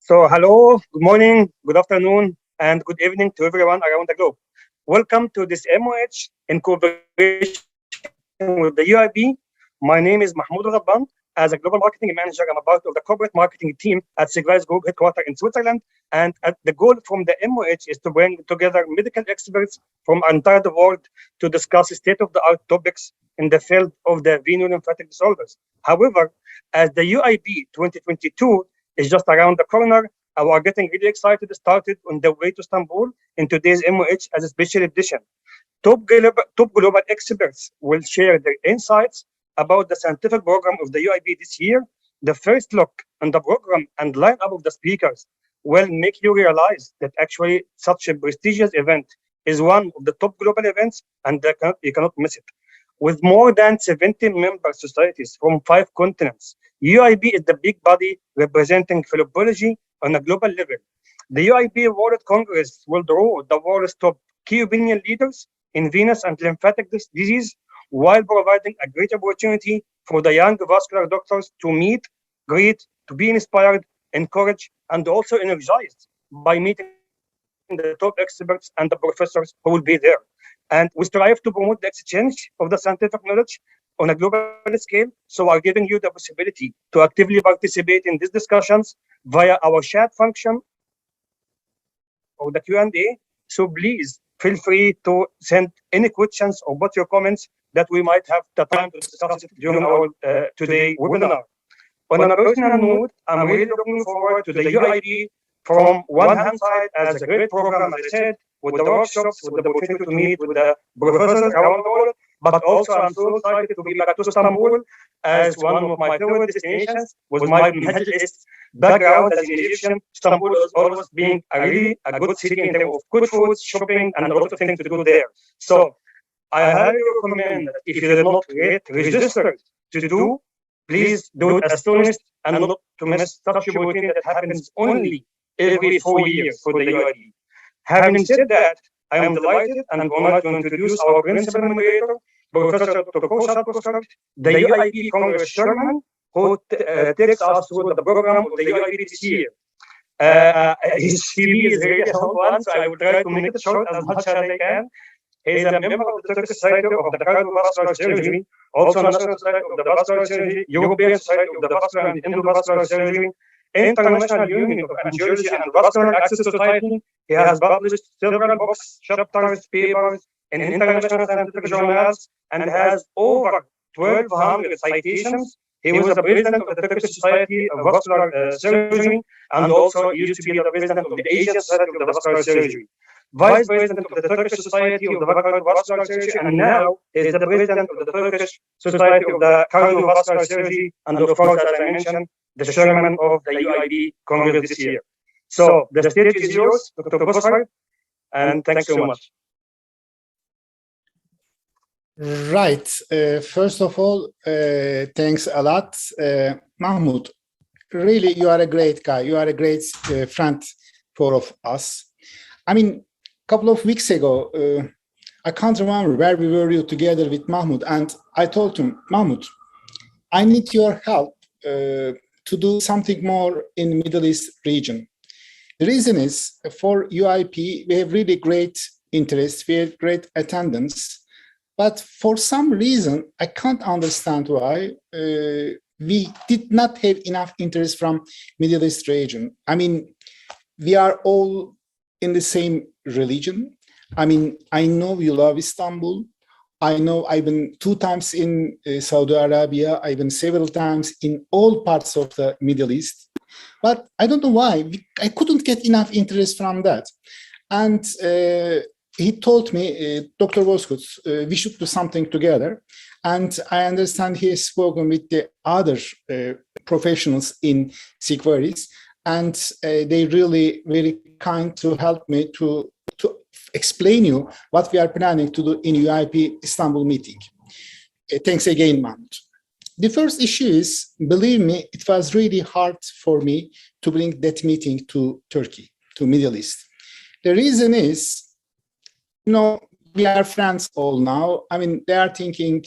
So, hello, good morning, good afternoon, and good evening to everyone around the globe. Welcome to this MOH in cooperation with the UIP. My name is Mahmoud Elghadban. As a global marketing manager, I'm a part of the corporate marketing team at Sigrais Group headquarters in Switzerland. And the goal from the MOH is to bring together medical experts from the entire world to discuss state-of-the-art topics in the field of the venous lymphatic disorders. However, as the UIP 2022 is just around the corner, we are getting really excited started on the way to Istanbul in today's MOH as a special edition. Top global experts will share their insights about the scientific program of the UIP this year. The first look on the program and lineup of the speakers will make you realize that actually such a prestigious event is one of the top global events and you cannot miss it. With more than 70 member societies from 5 continents, UIP is the big body representing philology on a global level. The UIP World Congress will draw the world's top key opinion leaders in venous and lymphatic disease while providing a great opportunity for the young vascular doctors to meet, greet, to be inspired, encouraged, and also energized by meeting the top experts and the professors who will be there. And we strive to promote the exchange of the scientific knowledge on a global scale. So we're giving you the possibility to actively participate in these discussions via our chat function or the Q&A. So please feel free to send any questions or put your comments that we might have the time to discuss it during our today webinar. On a personal note, I'm really looking forward to the UIP from one hand side as a great program, as I said, with the workshops, with the opportunity to meet with the professors around the world, but also I'm so excited to be back to Istanbul as one of my favorite destinations with my Middle East background as an Egyptian. Istanbul is always being a good city in terms of good food, shopping, and a lot of things to do there. So I highly recommend that if you did not get registered to do, please do it as soon as and not to miss such a routine that happens only every 4 years for the UIE. Having said that, I am delighted and honored to introduce our principal moderator, Professor Dr. Kürşat Bozkurt, the UIP Congress Chairman, who takes us through the program of the UIP this year. His CV is really a long one, so I will try to make it short as much as I can. He is a member of the Turkish Society of the Cardiovascular Surgery, also National Society of the Vascular Surgery, European Society of the Vascular and Endovascular Surgery, International Union of Angiology and Vascular Access Society. He has published several books, chapters, papers in international scientific journals and has over 1,200 citations. He was the president of the Turkish Society of Vascular Surgery and also used to be the president of the Asian Society of the Vascular Surgery, vice president of the Turkish Society of the Vascular Surgery, and now is the president of the Turkish Society of the Cardiovascular Surgery, and of course, as I mentioned, the chairman of the UIP Congress this year. So the stage is yours, Dr. Bozkurt, and thanks so much. Right. First of all, thanks a lot, Mahmoud. Really, you are a great guy. You are a great friend for of us. I mean, a couple of weeks ago, I can't remember where we were together with Mahmoud, and I told him, Mahmoud, I need your help to do something more in the Middle East region. The reason is for UIP, we have really great interest, we have great attendance, but for some reason, I can't understand why we did not have enough interest from Middle East region. I mean, we are all in the same religion. I mean, I know you love Istanbul. I know I've been 2 times in Saudi Arabia. I've been several times in all parts of the Middle East. But I don't know why. I couldn't get enough interest from that. And he told me, Dr. Bozkurt, we should do something together. And I understand he has spoken with the other professionals in Sigvaris, and they really very kind to help me to explain you what we are planning to do in UIP Istanbul meeting. Thanks again, Mahmoud. The first issue is, believe me, it was really hard for me to bring that meeting to Turkey, to Middle East. The reason is, you know, we are friends all now. I mean, they are thinking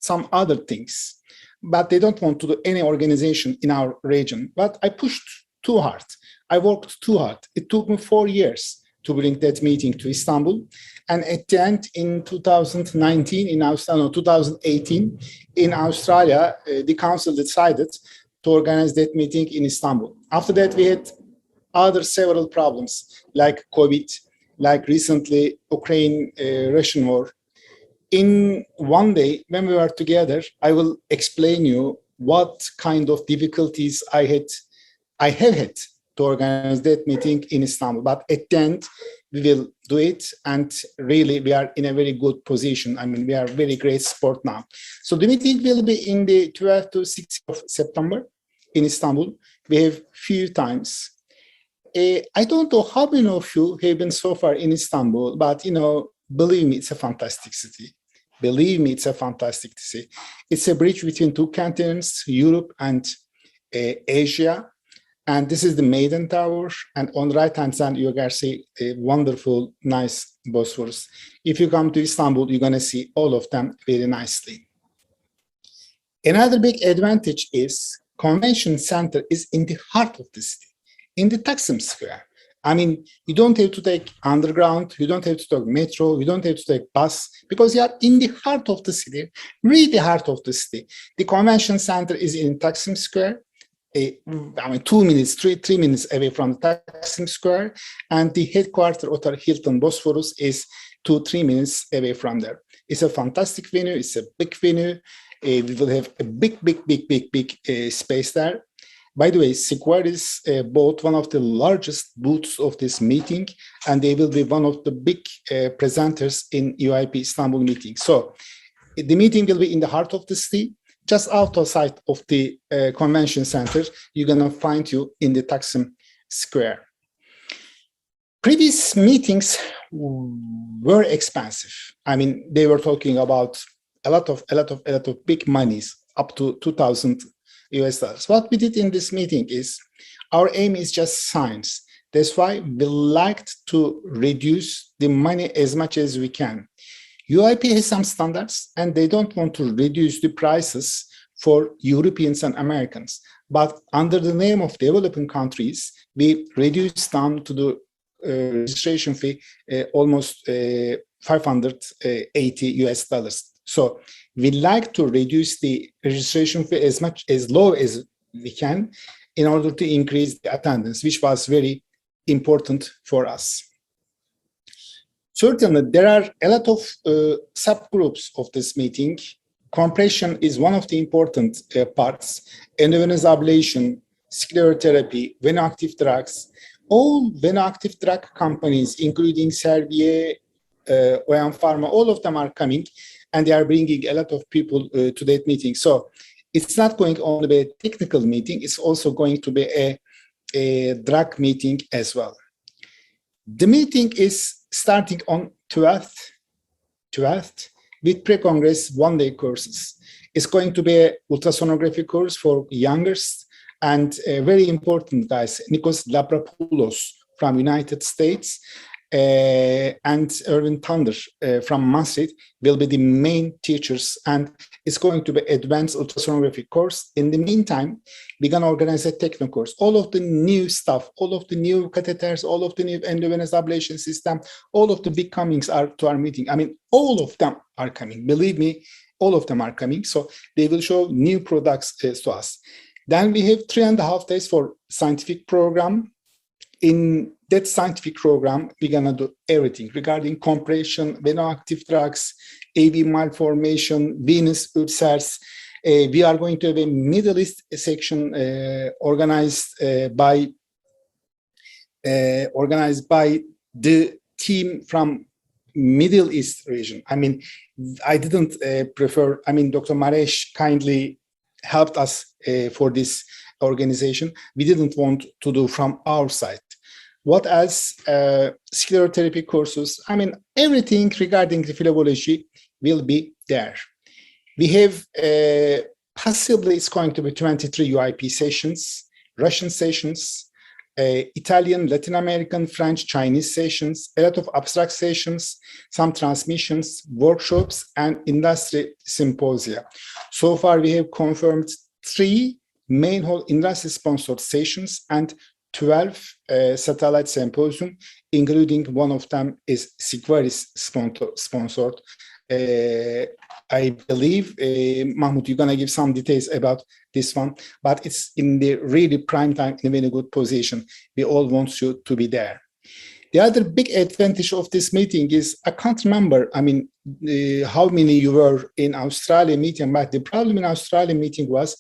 some other things, but they don't want to do any organization in our region. But I pushed too hard. I worked too hard. It took me 4 years to bring that meeting to Istanbul. And at the end, in 2018, in Australia, the council decided to organize that meeting in Istanbul. After that, we had other several problems like COVID, like recently Ukraine-Russian war. In one day, when we were together, I will explain you what kind of difficulties I have had to organize that meeting in Istanbul. But at the end, we will do it. And really, we are in a very good position. I mean, we are very great sport now. So the meeting will be in the 12th to 6th of September in Istanbul. We have few times. I don't know how many of you have been so far in Istanbul, but, believe me, it's a fantastic city. Believe me, it's a fantastic city. It's a bridge between two continents, Europe and Asia. And this is the Maiden Tower. And on the right-hand side, you can see a wonderful, nice Bosphorus. If you come to Istanbul, you're going to see all of them very nicely. Another big advantage is Convention Center is in the heart of the city, in the Taksim Square. I mean, you don't have to take underground, you don't have to take metro, you don't have to take bus, because you are in the heart of the city, really heart of the city. The Convention Center is in Taksim Square. 2 minutes, three minutes away from Taksim Square, and the headquarters Hotel Hilton Bosphorus is 2-3 minutes away from there. It's a fantastic venue. It's a big venue. We will have a big space there. By the way, Square bought one of the largest booths of this meeting, and they will be one of the big presenters in UIP Istanbul meeting. So the meeting will be in the heart of the city. Just outside of the convention center, you're going to find you in the Taksim Square. Previous meetings were expensive. I mean, they were talking about a lot of big monies, up to $2,000 US. What we did in this meeting is, our aim is just science. That's why we liked to reduce the money as much as we can. UIP has some standards, and they don't want to reduce the prices for Europeans and Americans. But under the name of developing countries, we reduced down to the registration fee almost $580 US. So we like to reduce the registration fee as low as we can in order to increase the attendance, which was very important for us. Certainly, there are a lot of subgroups of this meeting. Compression is one of the important parts. Endovenous ablation, sclerotherapy, venoactive drugs. All venoactive drug companies, including Servier, OM Pharma, all of them are coming, and they are bringing a lot of people to that meeting. So it's not going to only be a technical meeting, it's also going to be a drug meeting as well. The meeting is starting on 12th with pre-congress one-day courses. It's going to be an ultrasonography course for youngest, and very important guys, Nikos Labrapoulos from United States and Erwin Thunder from Madrid will be the main teachers, and it's going to be advanced ultrasonography course. In the meantime, we're going to organize a techno course. All of the new stuff, all of the new catheters, all of the new endovenous ablation system, all of the big comings are to our meeting. I mean, all of them are coming. Believe me, all of them are coming. So they will show new products to us. Then we have 3.5 days for scientific program. In that scientific program, we're going to do everything regarding compression, venoactive drugs, AV malformation, venous ulcers. We are going to have a Middle East section organized by the team from Middle East region. I mean, I didn't prefer, I mean, Dr. Maresch kindly helped us for this organization. We didn't want to do from our side. What else? Sclerotherapy courses. I mean, everything regarding the philology will be there. We have possibly it's going to be 23 UIP sessions, Russian sessions, Italian, Latin American, French, Chinese sessions, a lot of abstract sessions, some transmissions, workshops, and industry symposia. So far, we have confirmed 3 main whole industry-sponsored sessions and 12 satellite symposium, including one of them is Sigvaris sponsored. I believe, Mahmoud, you're going to give some details about this one, but it's in the really prime time, in a very good position. We all want you to be there. The other big advantage of this meeting is, I can't remember, I mean, how many you were in Australia meeting, but the problem in Australia meeting was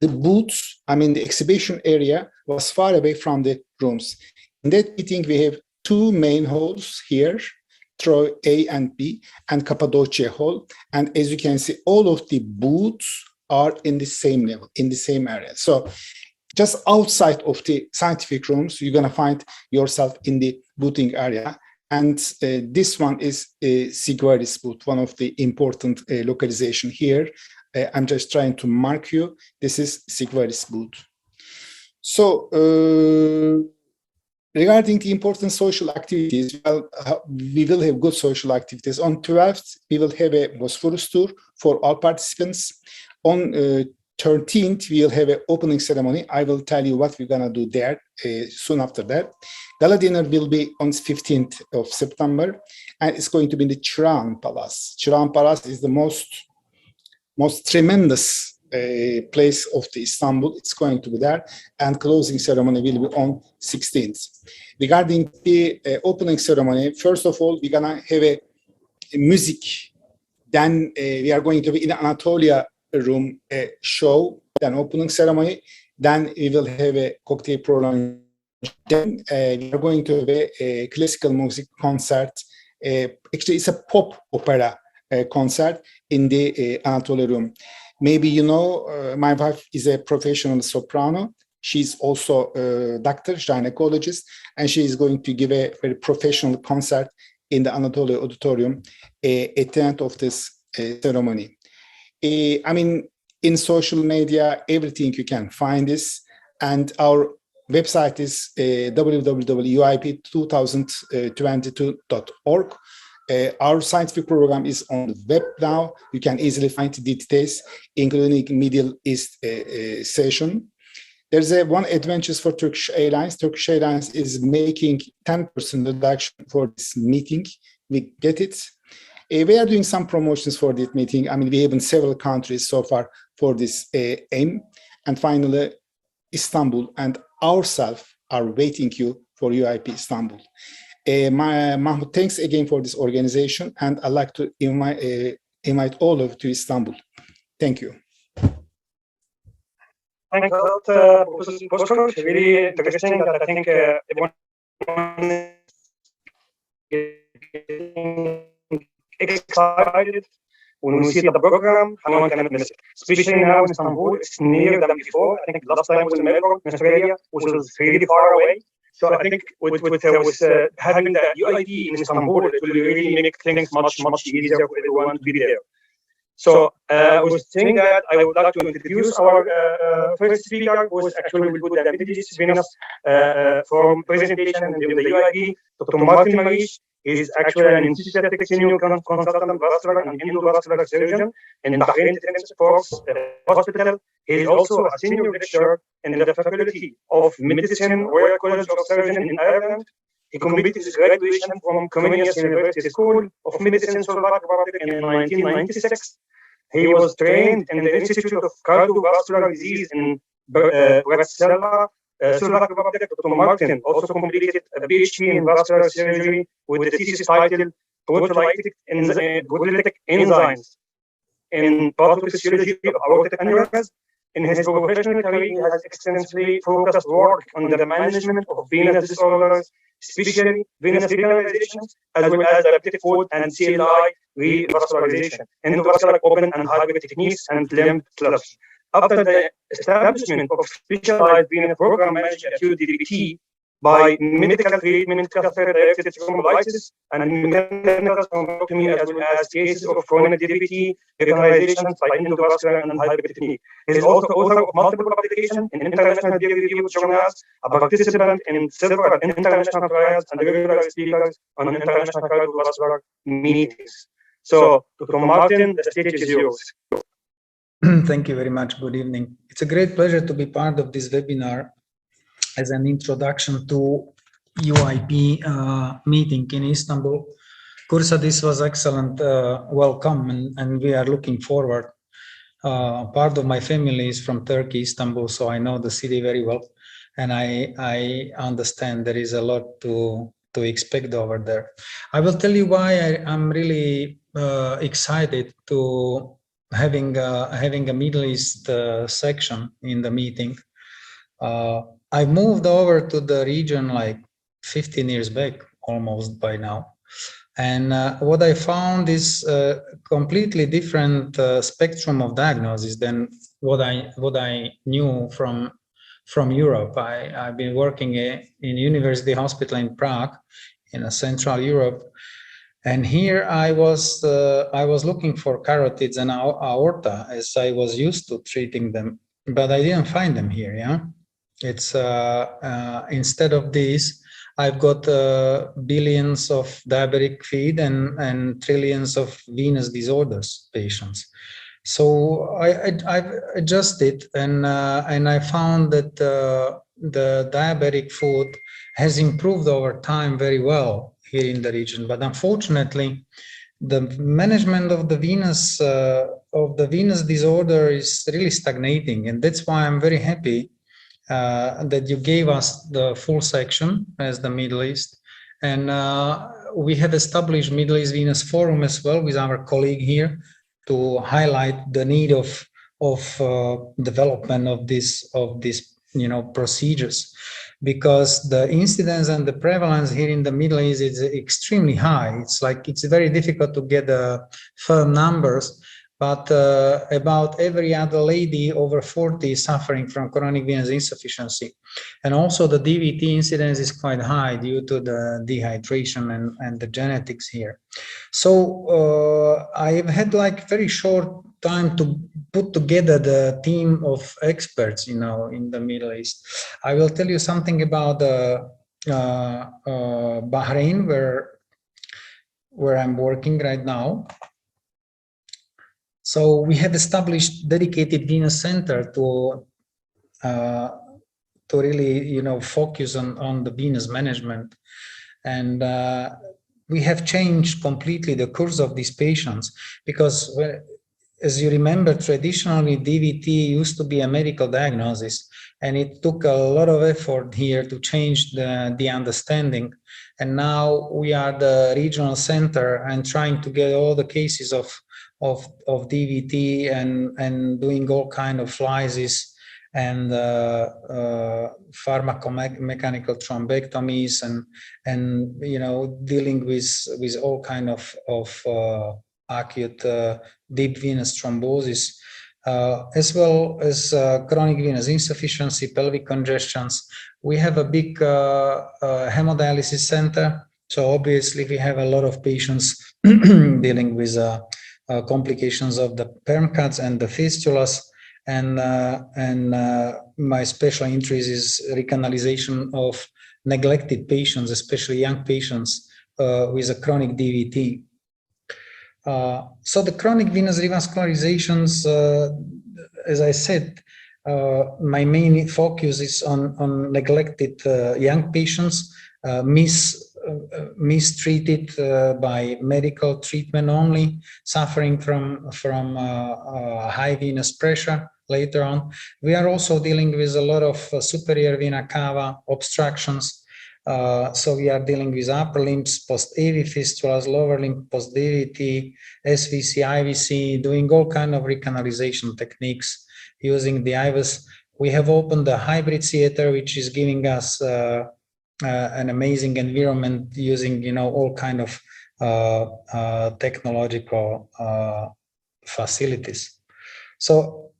the booths, I mean, the exhibition area was far away from the rooms. In that meeting, we have two main halls here, Troy A and B, and Cappadocia Hall. And as you can see, all of the booths are in the same level, in the same area. So just outside of the scientific rooms, you're going to find yourself in the boothing area. And this one is Sigvaris booth, one of the important localization here. I'm just trying to mark you. This is Sigvaris booth. So regarding the important social activities, well, we will have good social activities. On 12th, we will have a Bosphorus tour for all participants. On 13th, we'll have an opening ceremony. I will tell you what we're going to do there soon after that. Gala dinner will be on 15th of September, and it's going to be in the Çırağan Palace. Çırağan Palace is the most tremendous place of the Istanbul. It's going to be there, and closing ceremony will be on 16th. Regarding the opening ceremony, first of all, we're gonna have a music. Then we are going to be in Anatolia room show, then opening ceremony. Then we will have a cocktail program. Then we are going to have a classical music concert. Actually, it's a pop opera concert in the Anatolia room. Maybe you know, my wife is a professional soprano. She's also a doctor, gynecologist, and she is going to give a very professional concert in the Anatolia Auditorium at the end of this ceremony. I mean, in social media, everything you can find this, and our website is www.uip2022.org. Our scientific program is on the web now. You can easily find the details, including Middle East session. There's one advantage for Turkish Airlines. Turkish Airlines is making 10% reduction for this meeting. We get it. We are doing some promotions for this meeting. I mean, we have in several countries so far for this aim. And finally, Istanbul and ourselves are waiting you for UIP Istanbul. Mahmoud, thanks again for this organization, and I'd like to invite all of you to Istanbul. Thank you. Thanks a lot, Professor Bozkurt. Really interesting that I think everyone is excited when we see the program. No one cannot miss it. Especially now in Istanbul, it's nearer than before. I think last time was in Melbourne, Australia, which was really far away. So I think with having the UIP in Istanbul, it will really make things much easier for everyone to be there. So I was saying that I would like to introduce our first speaker, who is actually will put the images between us from presentation in the UIP, Dr. Martin Maresch. He is actually an anesthetic senior consultant vascular and endovascular surgeon in Bahrain Defense Force Hospital. He is also a senior lecturer in the Faculty of Medicine, Royal College of Surgeons in Ireland. He completed his graduation from Comenius University School of Medicine, Slovak Republic in 1996. He was trained in the Institute of Cardiovascular Disease in Bratislava, Slovak Republic. Dr. Martin also completed a PhD in vascular surgery with the thesis titled Proteolytic Enzymes in Pathophysiology of Aortic Aneurysm. In his professional career, he has extensively focused work on the management of venous disorders, especially venous recanalizations, as well as diabetic foot and CLI revascularization, endovascular open and hybrid techniques, and limb clubs. After the establishment of specialized venous program managed acute DVT by medical treatment, catheter-directed thrombolysis, and mechanical thrombectomy, as well as cases of chronic DVT, recanalizations by endovascular and hybrid technique. He is also author of multiple publications in international peer-reviewed journals, a participant in several international trials, and regular speakers on international cardiovascular meetings. So, Dr. Martin, the stage is yours. Thank you very much. Good evening. It's a great pleasure to be part of this webinar. as an introduction to UIP meeting in Istanbul. Kürşat, this was excellent welcome, and we are looking forward. Part of my family is from Turkey, Istanbul, so I know the city very well, and I understand there is a lot to expect over there. I will tell you why I'm really excited to having a Middle East section in the meeting. I moved over to the region like 15 years back, almost by now. And what I found is a completely different spectrum of diagnosis than what I knew from Europe. I've been working in University Hospital in Prague, in Central Europe, and here I was looking for carotids and aorta, as I was used to treating them, but I didn't find them here. Yeah, it's instead of this, I've got billions of diabetic feet and trillions of venous disorders patients. So I've adjusted, and I found that the diabetic foot has improved over time very well here in the region. But unfortunately, the management of the venous disorder is really stagnating, and that's why I'm very happy that you gave us the full section as the Middle East. And we have established Middle East Venous Forum as well with our colleague here to highlight the need of development of these procedures, because the incidence and the prevalence here in the Middle East is extremely high. It's very difficult to get firm numbers, but about every other lady over 40 is suffering from chronic venous insufficiency. And also the DVT incidence is quite high due to the dehydration and the genetics here. So I've had like very short time to put together the team of experts, in the Middle East. I will tell you something about Bahrain, where I'm working right now. So we have established dedicated venous center to really, focus on the venous management, and we have changed completely the course of these patients, because as you remember, traditionally DVT used to be a medical diagnosis, and it took a lot of effort here to change the understanding. And now we are the regional center and trying to get all the cases of DVT and doing all kind of lysis and pharmacomechanical thrombectomies and dealing with all kind of acute deep venous thrombosis, as well as chronic venous insufficiency, pelvic congestions. We have a big hemodialysis center, so obviously we have a lot of patients dealing with complications of the perm cuts and the fistulas, and my special interest is recanalization of neglected patients, especially young patients with a chronic DVT. So the chronic venous revascularizations, as I said, my main focus is on neglected young patients, mistreated by medical treatment only, suffering from high venous pressure later on. We are also dealing with a lot of superior vena cava obstructions. So we are dealing with upper limbs, post-AV fistulas, lower limb post-DVT, SVC, IVC, doing all kind of recanalization techniques using the IVUS. We have opened the hybrid theater, which is giving us an amazing environment using, all kind of technological facilities. So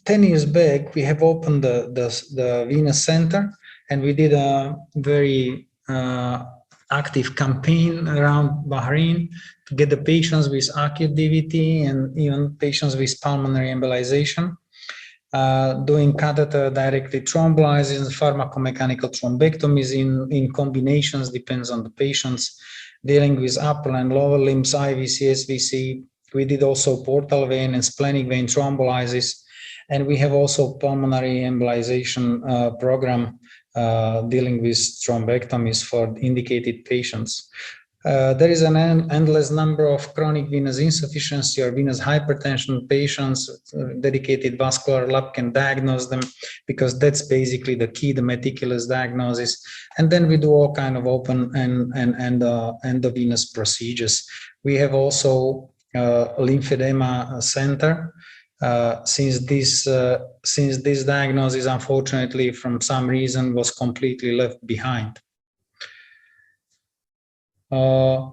10 years back, we have opened the venous center, and we did a very active campaign around Bahrain to get the patients with acute DVT and even patients with pulmonary embolization, doing catheter directly thrombolysis, pharmacomechanical thrombectomies in combinations, depends on the patients, dealing with upper and lower limbs, IVC, SVC. We did also portal vein and splenic vein thrombolysis. And we have also pulmonary embolization program dealing with thrombectomies for indicated patients. There is an endless number of chronic venous insufficiency or venous hypertension patients. Dedicated vascular lab can diagnose them, because that's basically the key, the meticulous diagnosis. And then we do all kind of open and endovenous procedures. We have also lymphedema center. Since this diagnosis, unfortunately, from some reason, was completely left behind.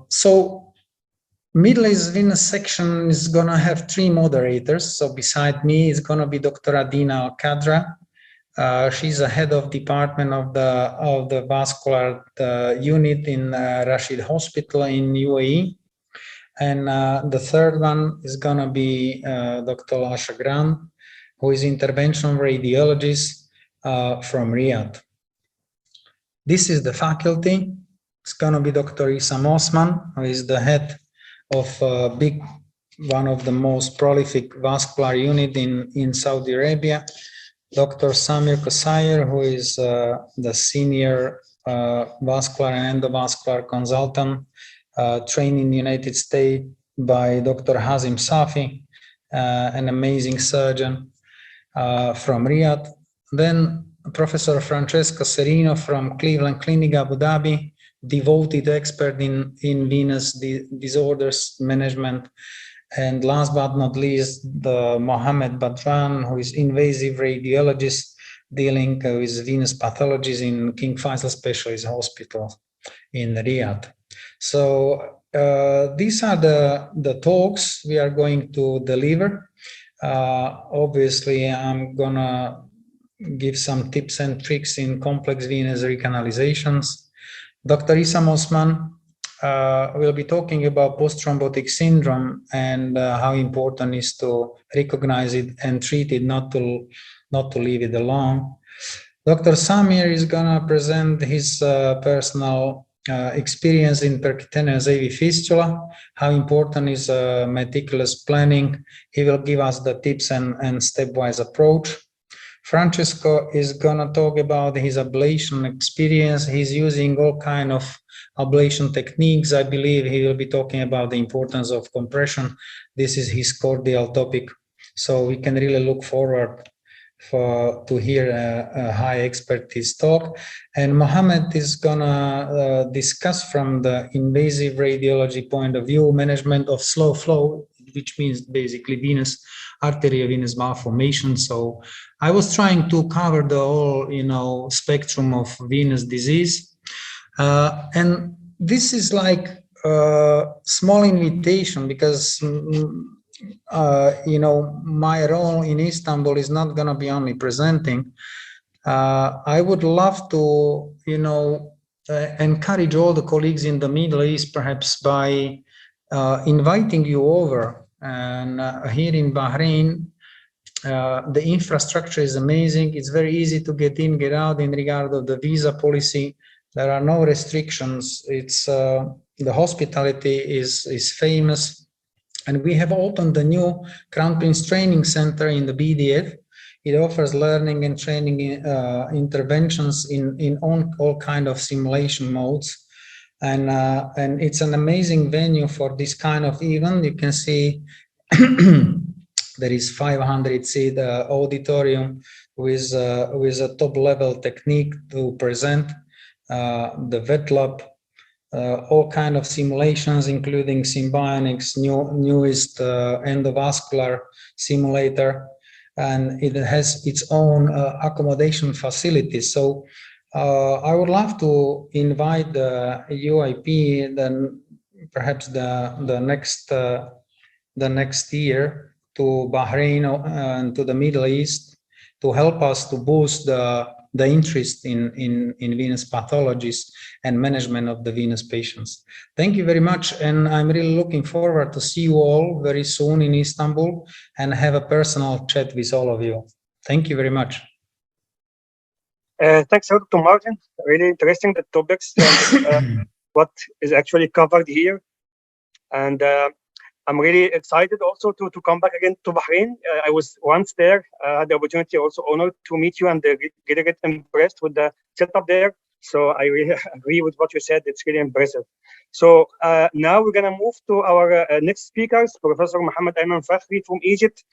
So Middle East venous section is gonna have 3 moderators. So beside me is gonna be Dr. Adina Al-Qadra. She's the head of department of the vascular unit in Rashid Hospital in UAE. And the third one is gonna be Dr. Lasha Gran, who is interventional radiologist from Riyadh. This is the faculty. It's gonna be Dr. Issam Osman, who is the head of one of the most prolific vascular unit in Saudi Arabia. Dr. Samir Kosayer, who is the senior vascular and endovascular consultant, trained in the United States by Dr. Hazim Safi, an amazing surgeon from Riyadh. Then Professor Francesco Serino from Cleveland Clinic, Abu Dhabi, devoted expert in venous disorders management. And last but not least, the Mohammed Badran, who is invasive radiologist dealing with venous pathologies in King Faisal Specialist Hospital in Riyadh. So these are the talks we are going to deliver. Obviously, I'm gonna give some tips and tricks in complex venous recanalizations. Dr. Issam Osman will be talking about post-thrombotic syndrome and how important it is to recognize it and treat it, not to leave it alone. Dr. Samir is gonna present his personal experience in percutaneous AV fistula, how important is meticulous planning. He will give us the tips and stepwise approach. Francesco is gonna talk about his ablation experience. He's using all kind of ablation techniques. I believe he will be talking about the importance of compression. This is his cordial topic. So we can really look forward to hear a high expertise talk. And Mohamed is gonna discuss from the invasive radiology point of view, management of slow flow, which means basically venous arteriovenous malformation. So I was trying to cover the whole, spectrum of venous disease. And this is like a small invitation because, my role in Istanbul is not going to be only presenting. I would love to, encourage all the colleagues in the Middle East, perhaps by inviting you over. And here in Bahrain, the infrastructure is amazing. It's very easy to get in, get out in regard of the visa policy. There are no restrictions. It's the hospitality is famous. And we have opened the new Crown Prince Training Center in the BDF. It offers learning and training interventions in all kind of simulation modes. And it's an amazing venue for this kind of event. You can see there is 500 seat auditorium with a top level technique to present the wet lab, all kind of simulations, including Symbionics, newest endovascular simulator, and it has its own accommodation facilities. So I would love to invite the UIP, then perhaps the next year to Bahrain and to the Middle East to help us to boost the interest in venous pathologies and management of the venous patients. Thank you very much, and I'm really looking forward to see you all very soon in Istanbul and have a personal chat with all of you. Thank you very much. Thanks, Dr. Martin. Really interesting the topics and what is actually covered here. And I'm really excited also to come back again to Bahrain. I was once there, had the opportunity, also honored to meet you and get impressed with the setup there. So I really agree with what you said. It's really impressive. So now we're going to move to our next speakers, Professor Mohammed Ayman Fakhry from Egypt.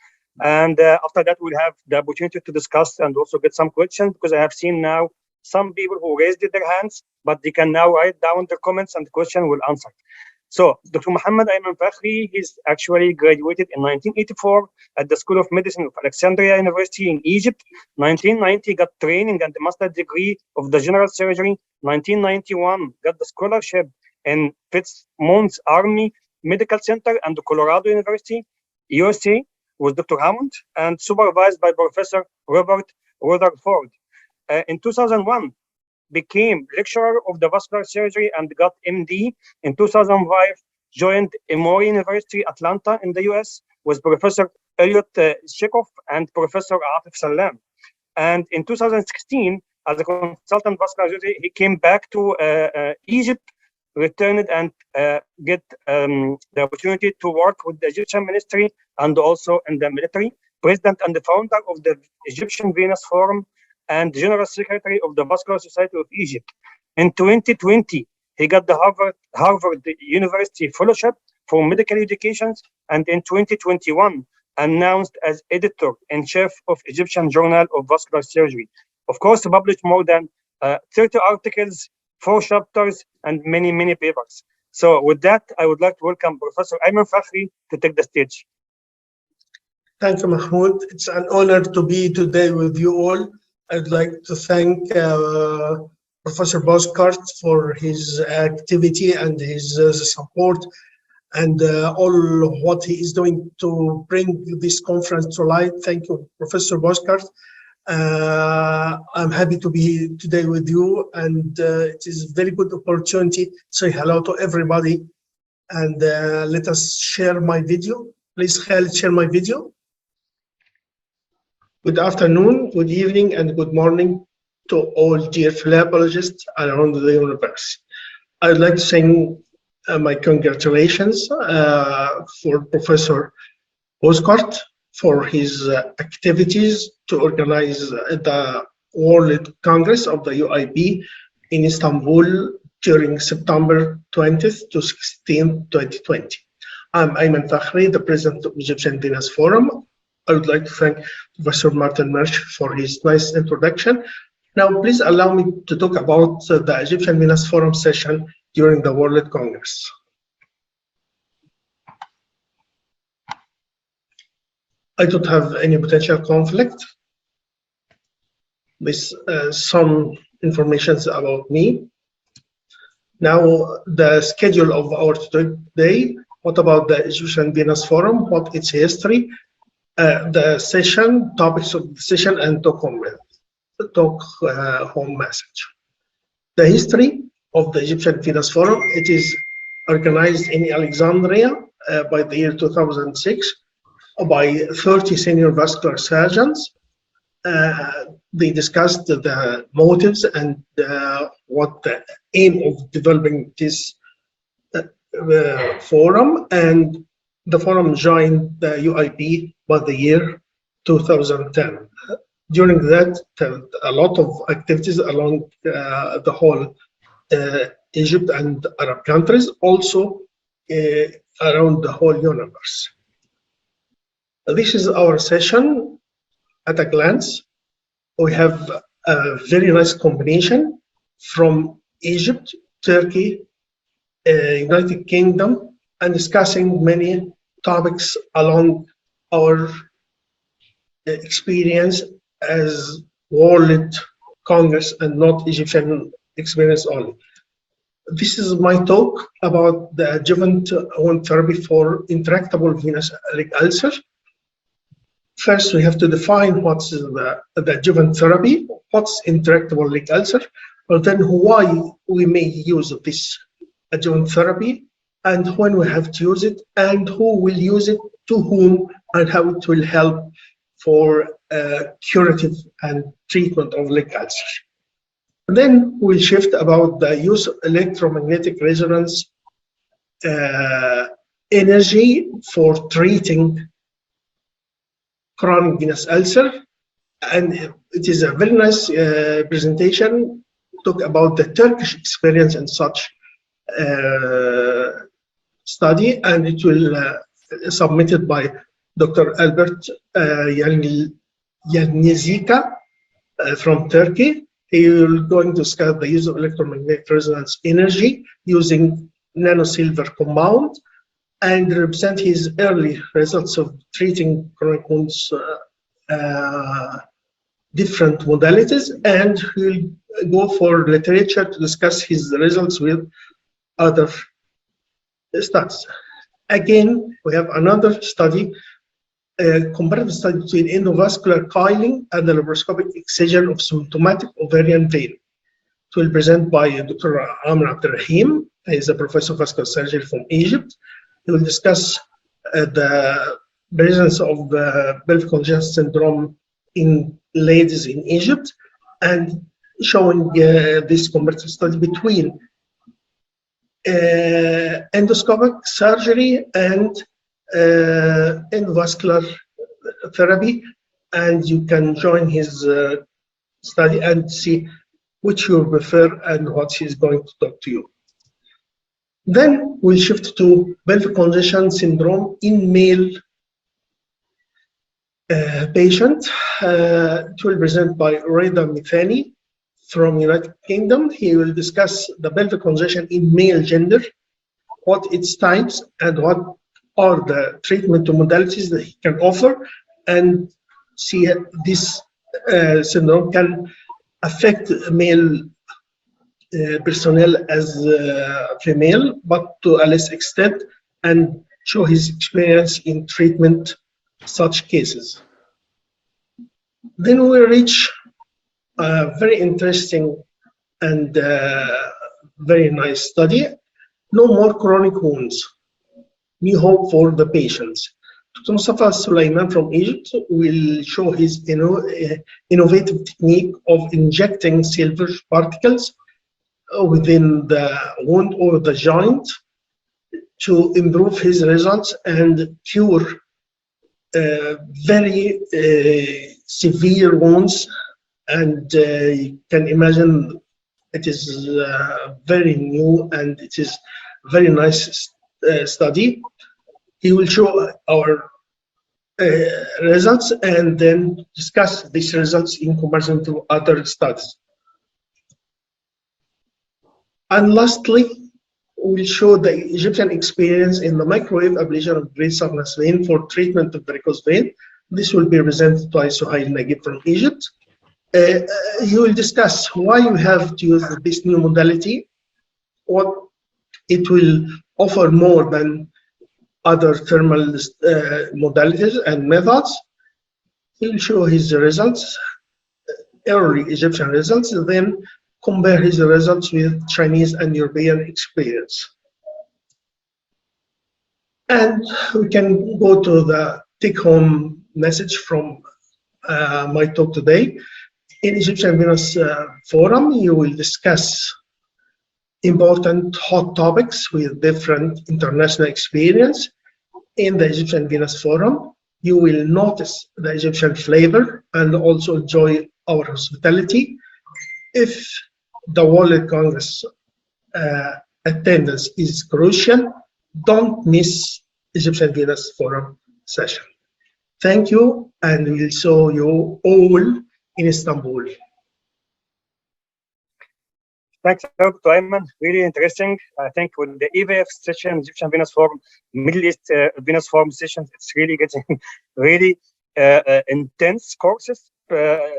And after that, we'll have the opportunity to discuss and also get some questions, because I have seen now some people who raised their hands, but they can now write down their comments and the question will answer. So Dr. Mohammed Ayman Fakhry, he's actually graduated in 1984 at the School of Medicine of Alexandria University in Egypt. 1990 got training and the master's degree of the general surgery. 1991 got the scholarship in Fitzsimmons Army Medical Center and the Colorado University, USA, with Dr. Hammond, and supervised by Professor Robert Rutherford. In 2001, became lecturer of the vascular surgery and got MD. In 2005, joined Emory University, Atlanta in the US with Professor Elliot Shekoff and Professor Atif Salam. And in 2016, as a consultant vascular surgery, he came back to Egypt, returned and get the opportunity to work with the Egyptian ministry and also in the military, president and the founder of the Egyptian Venous Forum, and General Secretary of the Vascular Society of Egypt. In 2020, he got the Harvard University Fellowship for Medical Education, and in 2021, announced as editor-in-chief of Egyptian Journal of Vascular Surgery. Of course, he published more than 30 articles, 4 chapters, and many, many papers. So with that, I would like to welcome Professor Ayman Fakhry to take the stage. Thank you, Mahmoud. It's an honor to be today with you all. I'd like to thank Professor Bozkurt for his activity and his support and all of what he is doing to bring this conference to light. Thank you, Professor Bozkurt. I'm happy to be today with you, and it is a very good opportunity to say hello to everybody. And let us share my video. Please, Khalid, share my video. Good afternoon, good evening, and good morning to all dear philologists around the universe. I'd like to send my congratulations for Professor Bozkurt for his activities to organize the World Congress of the UIP in Istanbul during September 20th to 16th, 2020. I'm Ayman Fakhry, the president of Egyptian Venous Forum. I would like to thank Professor Maresch for his nice introduction. Now, please allow me to talk about the Egyptian Venous Forum session during the World Congress. I don't have any potential conflict. With some information about me. Now, the schedule of our today. What about the Egyptian Venous Forum? What its history? The session, topics of the session, and home message. The history of the Egyptian Venous Forum. It is organized in Alexandria by the year 2006 by 30 senior vascular surgeons. They discussed the motives and what the aim of developing this forum, and the forum joined the UIP by the year 2010. During that, a lot of activities along the whole Egypt and Arab countries, also around the whole universe. This is our session at a glance. We have a very nice combination from Egypt, Turkey, United Kingdom, and discussing many topics along our experience as World Congress and not Egyptian experience only. This is my talk about the adjuvant wound therapy for intractable venous leg ulcer. First, we have to define what's the adjuvant therapy, what's intractable leg ulcer, but then why we may use this adjuvant therapy, and when we have to use it, and who will use it, to whom, and how it will help for curative and treatment of leg ulcer. And then we'll shift about the use of electromagnetic resonance energy for treating chronic venous ulcer. And it is a very nice presentation, talk about the Turkish experience in such study, and it will submitted by Dr. Albert Yalnizika from Turkey. He will going to discuss the use of electromagnetic resonance energy using nanosilver compound and represent his early results of treating chronic wounds, different modalities, and he'll go for literature to discuss his results with other studies. Again, we have another study, a comparative study between endovascular coiling and the laparoscopic excision of symptomatic ovarian vein. It will present by Dr. Ayman Abdurrahim. He is a professor of vascular surgery from Egypt. He will discuss the presence of pelvic congestion syndrome in ladies in Egypt, and showing this comparative study between endoscopic surgery and endovascular therapy, and you can join his study and see which you prefer and what he's going to talk to you. Then we'll shift to pelvic congestion syndrome in male patient. It will present by Reda Mithani from United Kingdom. He will discuss the pelvic congestion in male gender, what its types, and what are the treatment modalities that he can offer, and see this syndrome can affect male personnel as female, but to a less extent, and show his experience in treatment such cases. Then we reach a very interesting and very nice study, No More Chronic Wounds, New Hope for the Patients. Dr. Mustafa Sulaiman from Egypt will show his innovative technique of injecting silver particles within the wound or the joint to improve his results and cure very severe wounds. And you can imagine it is very new and it is very nice study. He will show our results and then discuss these results in comparison to other studies. And lastly, we'll show the Egyptian experience in the microwave ablation of great sinus vein for treatment of varicose vein. This will be presented by Suhail Nagib from Egypt. He will discuss why you have to use this new modality, what it will offer more than other thermal modalities and methods. He will show his results, early Egyptian results, and then compare his results with Chinese and European experience. And we can go to the take-home message from my talk today. In Egyptian Venous Forum, you will discuss important hot topics with different international experience. In the Egyptian Venous Forum, you will notice the Egyptian flavor and also enjoy our hospitality. If the World Congress attendance is crucial, don't miss Egyptian Venous Forum session. Thank you, and we'll see you all in Istanbul. Thanks, Dr. Ayman. Really interesting. I think with the EVF session, Egyptian Venous Forum, Middle East Venous Forum sessions, it's really getting really intense courses,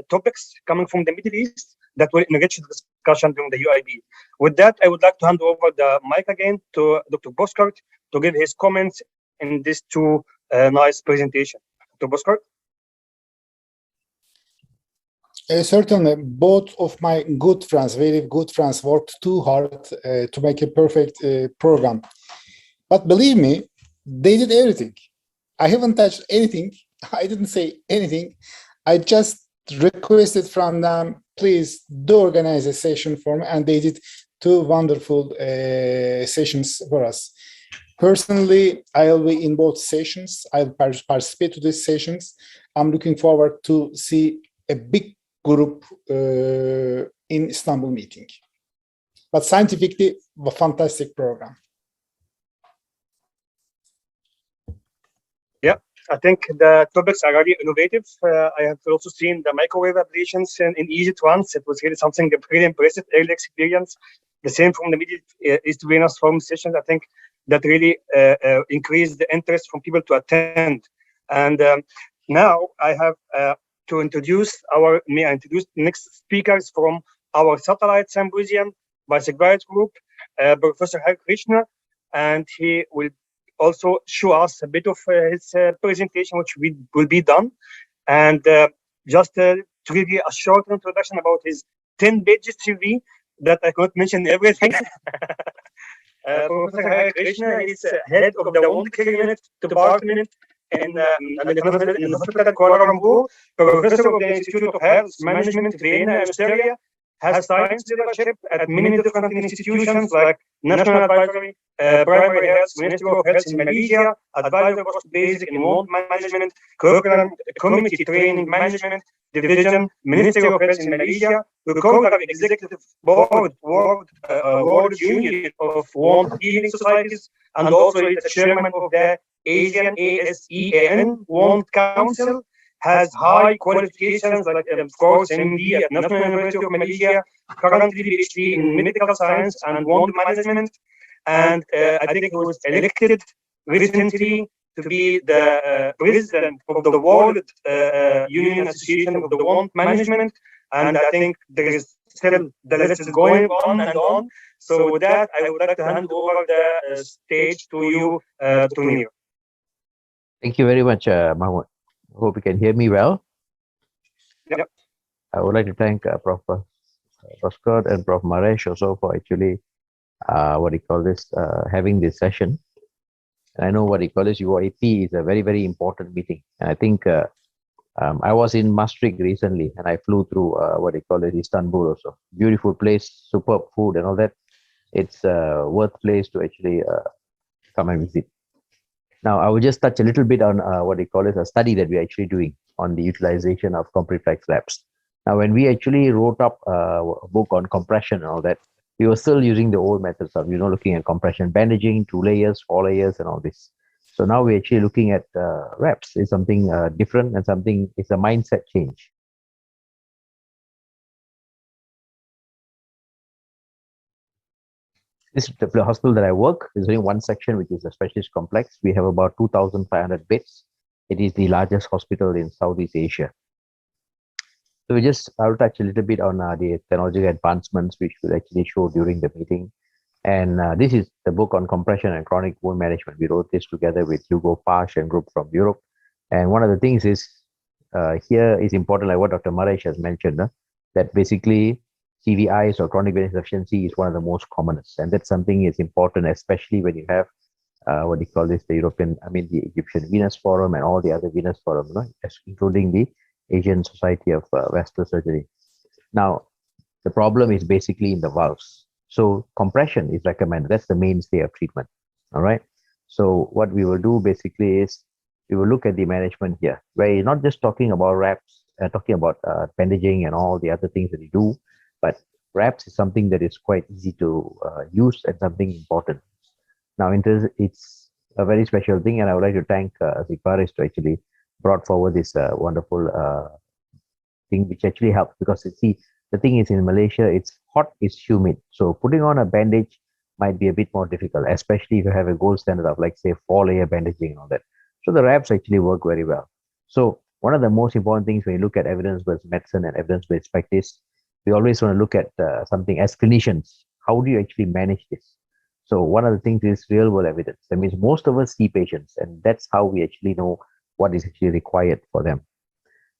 topics coming from the Middle East that will enrich the discussion during the UIP. With that, I would like to hand over the mic again to Dr. Bozkurt to give his comments in this two nice presentation. Dr. Bozkurt? Certainly, both of my good friends, very good friends, worked too hard to make a perfect program. But believe me, they did everything. I haven't touched anything. I didn't say anything. I just requested from them, please do organize a session for me, and they did two wonderful sessions for us. Personally, I'll be in both sessions. I'll participate to these sessions. I'm looking forward to see a big group in Istanbul meeting. But scientifically, a fantastic program. Yeah, I think the topics are really innovative. I have also seen the microwave ablations in Egypt once. It was really something really impressive, early experience. The same from the Middle East venous forum sessions. I think that really increased the interest from people to attend. And now I have to introduce next speakers from our satellite symposium by Secretariat Group, Professor Harikrishna, and he will also show us a bit of his presentation, which will be done. And just to give you a short introduction about his 10-page CV, that I cannot mention everything. Professor Harikrishna is head of the wound care unit department in the hospital at Kuala Lumpur, professor of the Institute of Health Management, Vienna, Austria, has science leadership at many different institutions like National Advisory, Primary Health, Ministry of Health in Malaysia, Advisor for Basic and Wound Management, Curriculum Committee Training Management Division, Ministry of Health in Malaysia, Recovery Executive Board, World Union of Wound Healing Societies, and also is the chairman of the Asian ASEAN Wound Council. Has high qualifications like, of course, MD at National University of Malaysia, currently PhD in medical science and wound management. And I think he was elected recently to be the president of the World Union Association of the Wound Management. And I think there is still, the list is going on and on. So with that, I would like to hand over the stage to you, to Nair. Thank you very much, Mahmoud. Hope you can hear me well. Yep. I would like to thank Prof. Bozkurt and Prof. Maresch also for actually, having this session. And I know UIP is a very, very important meeting. And I think I was in Maastricht recently and I flew through Istanbul also. Beautiful place, superb food and all that. It's a worth place to actually come and visit. Now, I will just touch a little bit on a study that we're actually doing on the utilization of CompreFlex wraps. Now, when we actually wrote up a book on compression and all that, we were still using the old methods of, looking at compression bandaging, 2 layers, 4 layers, and all this. So now we're actually looking at wraps. It's something different and it's a mindset change. This is the hospital that I work. There's only one section, which is a specialist complex. We have about 2,500 beds. It is the largest hospital in Southeast Asia. So I'll touch a little bit on the technological advancements, which we'll actually show during the meeting. And this is the book on compression and chronic wound management. We wrote this together with Hugo Pasch and group from Europe. And one of the things is, here is important, like what Dr. Maresch has mentioned, that basically CVIs or chronic venous insufficiency is one of the most commonest, and that's something is important, especially when you have the Egyptian Venous Forum and all the other venous forums, including the Asian Society of Vascular Surgery. Now, the problem is basically in the valves. So compression is recommended. That's the mainstay of treatment. All right. So what we will do basically is we will look at the management here, where you're not just talking about wraps, talking about bandaging and all the other things that you do, but wraps is something that is quite easy to use and something important. Now, it's a very special thing, and I would like to thank Zikbaris to actually brought forward this wonderful thing, which actually helps, because you see, the thing is in Malaysia, it's hot, it's humid. So putting on a bandage might be a bit more difficult, especially if you have a gold standard of, like, say, 4-layer bandaging and all that. So the wraps actually work very well. So one of the most important things when you look at evidence-based medicine and evidence-based practice, we always want to look at something as clinicians. How do you actually manage this? So one of the things is real-world evidence. That means most of us see patients, and that's how we actually know what is actually required for them.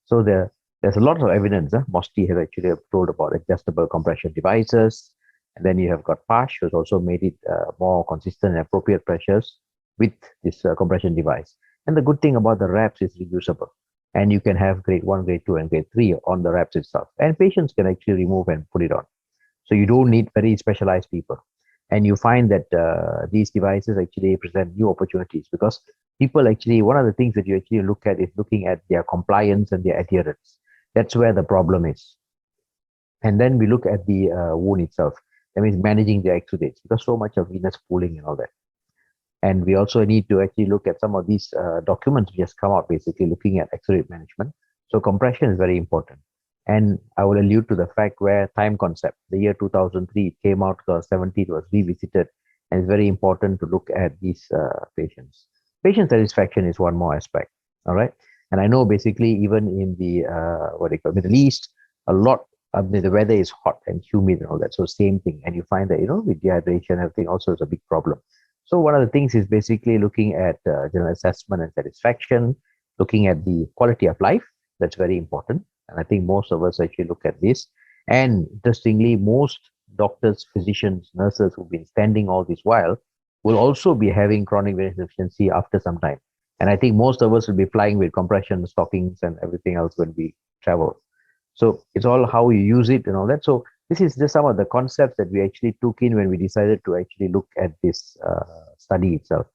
So there's a lot of evidence. Mosti has actually told about adjustable compression devices, and then you have got Pasch, who's also made it more consistent and appropriate pressures with this compression device. And the good thing about the wraps is reusable. And you can have grade 1, grade 2, and grade 3 on the wraps itself. And patients can actually remove and put it on. So you don't need very specialized people. And you find that these devices actually present new opportunities, because people actually, one of the things that you actually look at is looking at their compliance and their adherence. That's where the problem is. And then we look at the wound itself. That means managing the exudates, because so much of venous pooling and all that. And we also need to actually look at some of these documents which has come out, basically looking at exudate management. So compression is very important. And I will allude to the fact where time concept, the year 2003, it came out, 2017, it was revisited. And it's very important to look at these patients. Patient satisfaction is one more aspect, all right? And I know basically even in the, Middle East, a lot, the weather is hot and humid and all that. So same thing. And you find that, with dehydration, everything also is a big problem. So one of the things is basically looking at general assessment and satisfaction, looking at the quality of life. That's very important. And I think most of us actually look at this. And interestingly, most doctors, physicians, nurses who've been standing all this while will also be having chronic venous insufficiency after some time. And I think most of us will be flying with compression stockings and everything else when we travel. So it's all how you use it and all that. So this is just some of the concepts that we actually took in when we decided to actually look at this study itself.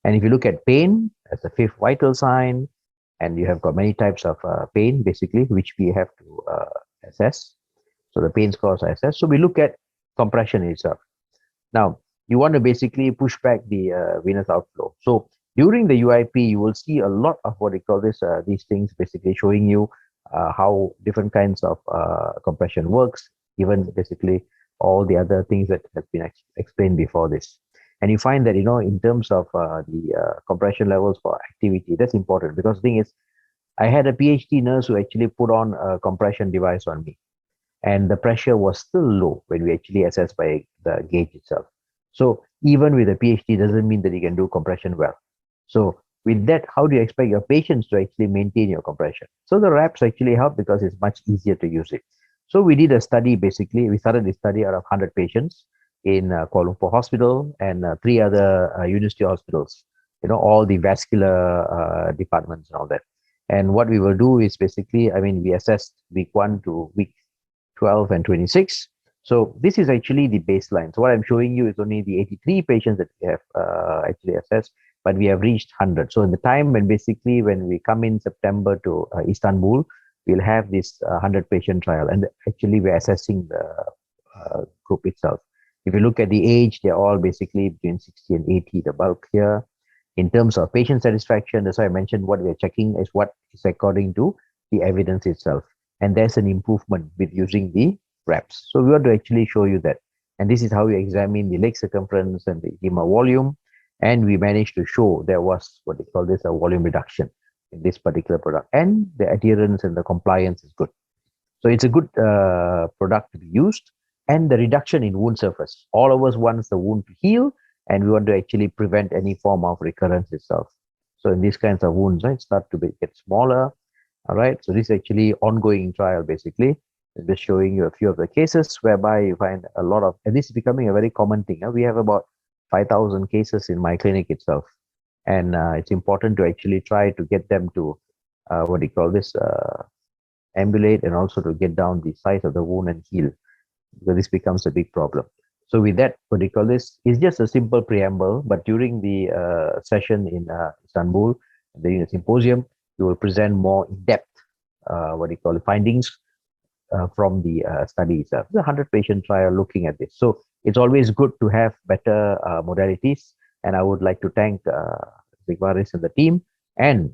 And if you look at pain as a fifth vital sign, and you have got many types of pain, basically, which we have to assess. So the pain scores are assessed. So we look at compression itself. Now, you want to basically push back the venous outflow. So during the UIP, you will see a lot of what we call this, these things basically showing you how different kinds of compression works, even basically all the other things that have been explained before this. And you find that, in terms of the compression levels for activity, that's important, because the thing is, I had a PhD nurse who actually put on a compression device on me, and the pressure was still low when we actually assessed by the gauge itself. So even with a PhD doesn't mean that you can do compression well. So with that, how do you expect your patients to actually maintain your compression? So the wraps actually help because it's much easier to use it. So we did a study, basically, we started this study out of 100 patients in Kuala Lumpur Hospital and 3 other university hospitals, all the vascular departments and all that. And what we will do is basically, we assessed week 1 to week 12 and 26. So this is actually the baseline. So what I'm showing you is only the 83 patients that we have actually assessed, but we have reached 100. So in the time when we come in September to Istanbul, we'll have this 100 patient trial, and actually we're assessing the group itself. If you look at the age, they're all basically between 60 and 80, the bulk here. In terms of patient satisfaction, that's why I mentioned what we're checking is what is according to the evidence itself. And there's an improvement with using the wraps. So we want to actually show you that. And this is how we examine the leg circumference and the edema volume. And we managed to show there was what they call this a volume reduction in this particular product. And the adherence and the compliance is good. So it's a good product to be used. And the reduction in wound surface. All of us want the wound to heal, and we want to actually prevent any form of recurrence itself. So in these kinds of wounds, right, start to get smaller. All right. So this is actually ongoing trial, basically. I'm just showing you a few of the cases whereby you find a lot of, and this is becoming a very common thing. We have about 5,000 cases in my clinic itself. And it's important to actually try to get them to, ambulate, and also to get down the size of the wound and heal, because this becomes a big problem. So with that, what we call this is just a simple preamble, but during the session in Istanbul, during the symposium, we will present more in-depth, findings from the study itself. The 100-patient trial looking at this. So it's always good to have better modalities, and I would like to thank Zigvaris and the team, and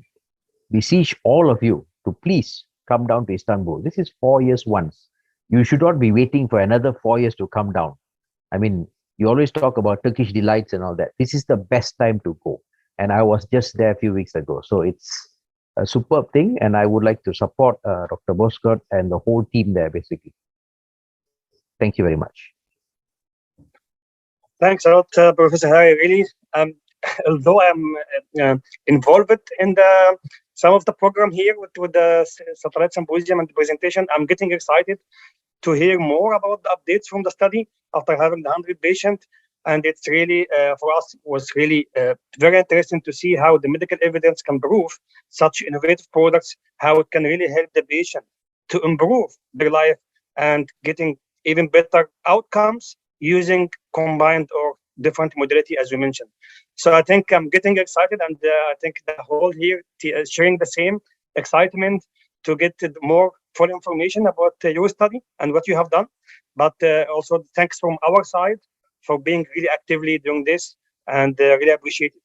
beseech all of you to please come down to Istanbul. This is 4 years once. You should not be waiting for another 4 years to come down. You always talk about Turkish delights and all that. This is the best time to go. And I was just there a few weeks ago. So it's a superb thing. And I would like to support Dr. Bozkurt and the whole team there, basically. Thank you very much. Thanks a lot, Professor Hari. Really, although I'm involved in some of the program here with the satellite symposium and the presentation, I'm getting excited to hear more about the updates from the study after having the 100 patients. And it's really, for us, was really very interesting to see how the medical evidence can prove such innovative products, how it can really help the patient to improve their life and getting even better outcomes using combined or different modality, as we mentioned. So I think I'm getting excited, and I think the whole here is sharing the same excitement to get more full information about your study and what you have done. But also thanks from our side for being really actively doing this, and really appreciate it.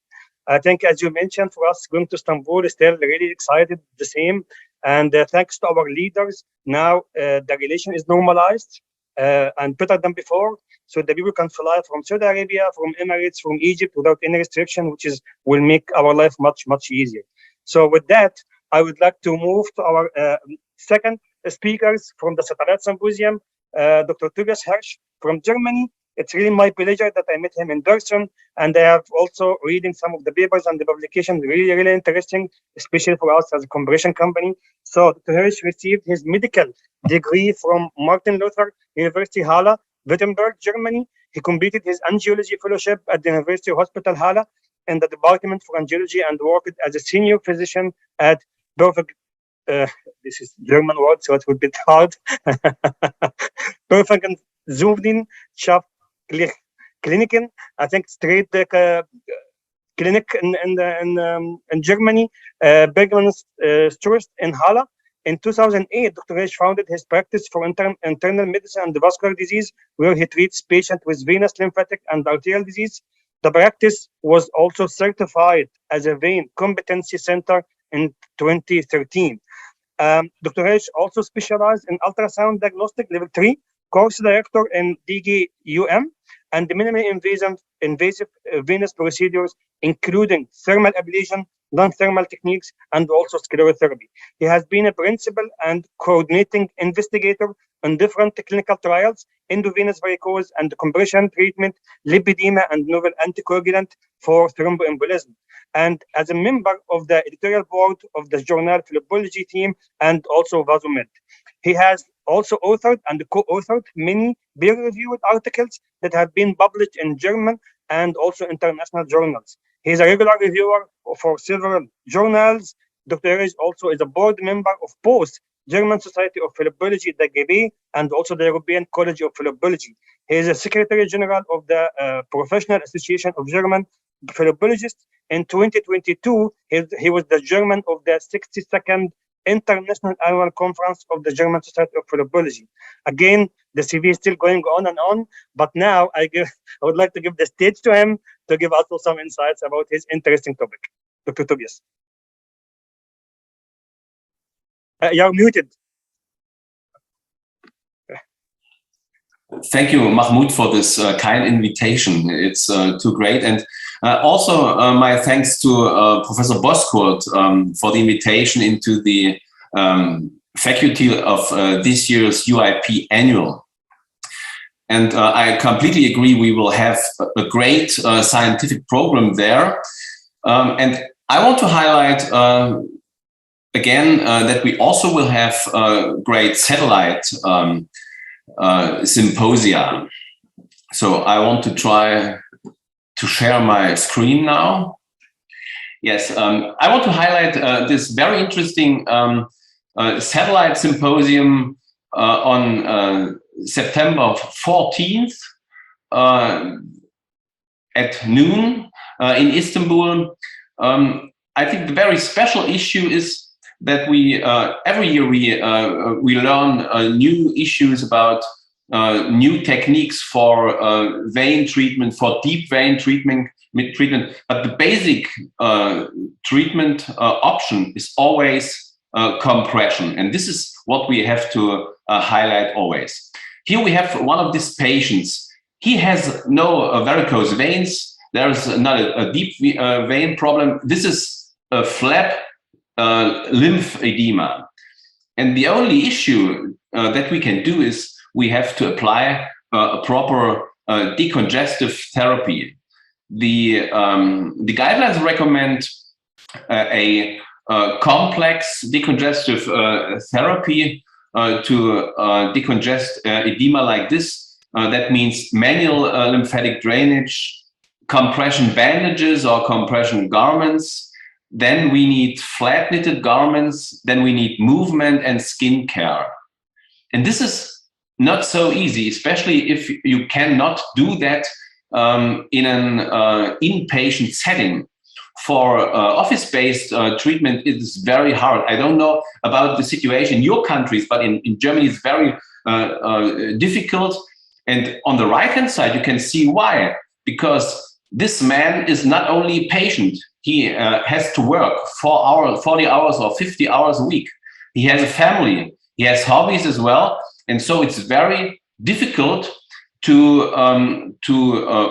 I think, as you mentioned, for us going to Istanbul is still really excited, the same. And thanks to our leaders, now the relation is normalized and better than before. So the people can fly from Saudi Arabia, from Emirates, from Egypt without any restriction, which will make our life much, much easier. So with that, I would like to move to our second speakers from the Satellite Symposium, Dr. Tobias Hirsch from Germany. It's really my pleasure that I met him in person, and I have also reading some of the papers and the publications, really, really interesting, especially for us as a compression company. So Dr. Hirsch received his medical degree from Martin Luther University Halle, Wittenberg, Germany. He completed his angiology fellowship at the University Hospital Halle in the Department for Angiology and worked as a senior physician at Perfect. This is German word, so it would be hard. Perfect Kliniken, I think straight clinic in Germany, Bergman's Sturst in Halle. In 2008, Dr. Hirsch founded his practice for internal medicine and vascular disease, where he treats patients with venous, lymphatic, and arterial disease. The practice was also certified as a vein competency center in 2013. Dr. Hirsch also specialized in ultrasound diagnostic level 3, course director in DGUM, and the minimally invasive venous procedures, including thermal ablation, non-thermal techniques, and also sclerotherapy. He has been a principal and coordinating investigator on different clinical trials, endovenous varicose and compression treatment, lipedema, and novel anticoagulant for thromboembolism, and as a member of the editorial board of the journal Philology team and also Vasomed. He has also authored and co-authored many peer-reviewed articles that have been published in German and also international journals. He is a regular reviewer for several journals. Dr. Hirsch also is a board member of both German Society of Philology, the GB, and also the European College of Philology. He is a Secretary General of the Professional Association of German Philologists. In 2022, he was the chairman of the 62nd International Annual Conference of the German Society of Philology. Again, the CV is still going on and on, but now I would like to give the stage to him to give also some insights about his interesting topic. Dr. Tobias. You're muted. Thank you, Mahmoud, for this kind invitation. It's too great. And also my thanks to Professor Bozkurt for the invitation into the faculty of this year's UIP annual. And I completely agree, we will have a great scientific program there. And I want to highlight again that we also will have great satellite symposia. So I want to try to share my screen now. Yes, I want to highlight this very interesting satellite symposium on September 14th at noon in Istanbul. I think the very special issue is that we every year we learn new issues about new techniques for vein treatment, for deep vein treatment. But the basic treatment option is always compression, and this is what we have to highlight always. Here we have one of these patients. He has no varicose veins. There is not a deep vein problem. This is a flap lymphedema. And the only issue that we can do is we have to apply a proper decongestive therapy. The guidelines recommend a complex decongestive therapy to decongest edema like this. That means manual lymphatic drainage, compression bandages or compression garments. Then we need flat knitted garments. Then we need movement and skin care. And this is not so easy, especially if you cannot do that in an inpatient setting. For office-based treatment, it is very hard. I don't know about the situation in your countries, but in Germany it's very difficult. And on the right-hand side, you can see why. Because this man is not only a patient, he has to work 40 hours or 50 hours a week. He has a family, he has hobbies as well. And so it's very difficult to